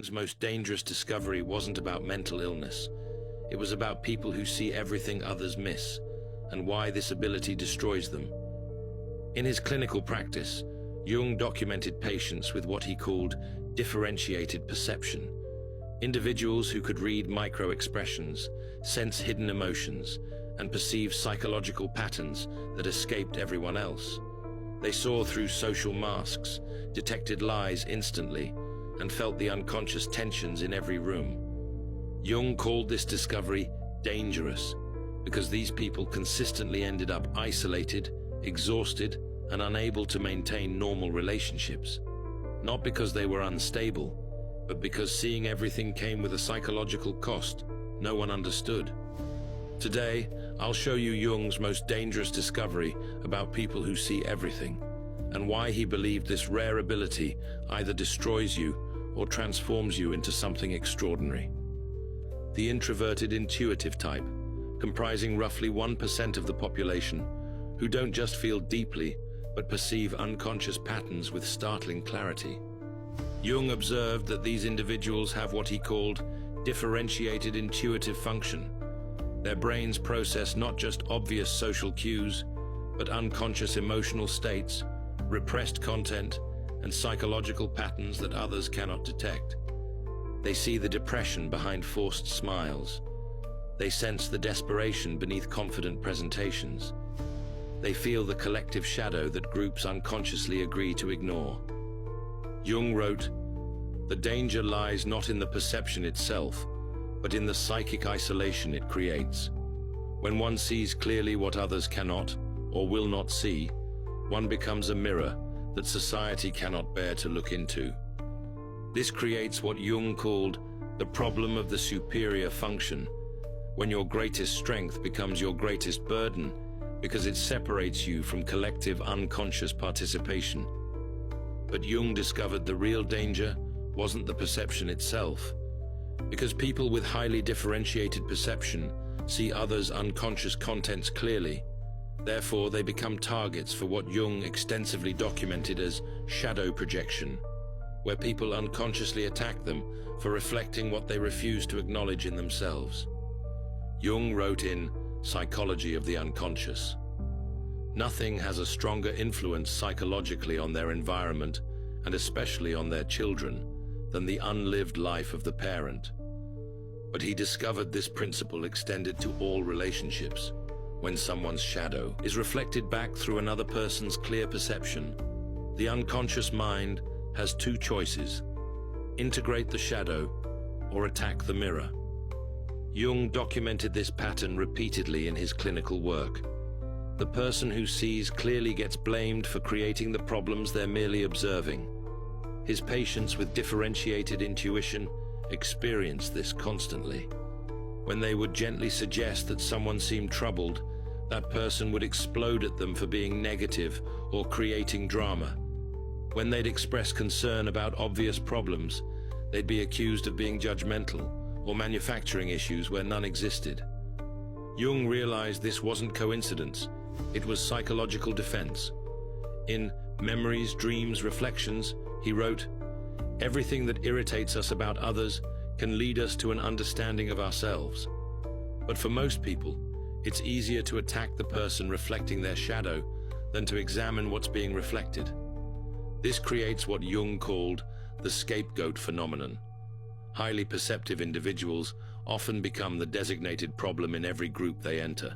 Jung's most dangerous discovery wasn't about mental illness. It was about people who see everything others miss, and why this ability destroys them. In his clinical practice, Jung documented patients with what he called differentiated perception, individuals who could read micro-expressions, sense hidden emotions, and perceive psychological patterns that escaped everyone else. They saw through social masks, detected lies instantly, and felt the unconscious tensions in every room. Jung called this discovery dangerous because these people consistently ended up isolated, exhausted, and unable to maintain normal relationships. Not because they were unstable, but because seeing everything came with a psychological cost no one understood. Today, I'll show you Jung's most dangerous discovery about people who see everything, and why he believed this rare ability either destroys you or transforms you into something extraordinary. The introverted intuitive type, comprising roughly 1% of the population, who don't just feel deeply, but perceive unconscious patterns with startling clarity. Jung observed that these individuals have what he called differentiated intuitive function. Their brains process not just obvious social cues, but unconscious emotional states, repressed content, and psychological patterns that others cannot detect. They see the depression behind forced smiles. They sense the desperation beneath confident presentations. They feel the collective shadow that groups unconsciously agree to ignore. Jung wrote, "The danger lies not in the perception itself, but in the psychic isolation it creates. When one sees clearly what others cannot or will not see, one becomes a mirror that society cannot bear to look into." This creates what Jung called the problem of the superior function, when your greatest strength becomes your greatest burden because it separates you from collective unconscious participation. But Jung discovered the real danger wasn't the perception itself, because people with highly differentiated perception see others' unconscious contents clearly. Therefore, they become targets for what Jung extensively documented as shadow projection, where people unconsciously attack them for reflecting what they refuse to acknowledge in themselves. Jung wrote in Psychology of the Unconscious, "Nothing has a stronger influence psychologically on their environment, and especially on their children, than the unlived life of the parent." But he discovered this principle extended to all relationships. When someone's shadow is reflected back through another person's clear perception, the unconscious mind has two choices: integrate the shadow or attack the mirror. Jung documented this pattern repeatedly in his clinical work. The person who sees clearly gets blamed for creating the problems they're merely observing. His patients with differentiated intuition experienced this constantly. When they would gently suggest that someone seemed troubled, that person would explode at them for being negative or creating drama. When they'd express concern about obvious problems, they'd be accused of being judgmental or manufacturing issues where none existed. Jung realized this wasn't coincidence, it was psychological defense. In Memories, Dreams, Reflections, he wrote, "Everything that irritates us about others can lead us to an understanding of ourselves. But for most people, it's easier to attack the person reflecting their shadow than to examine what's being reflected." This creates what Jung called the scapegoat phenomenon. Highly perceptive individuals often become the designated problem in every group they enter,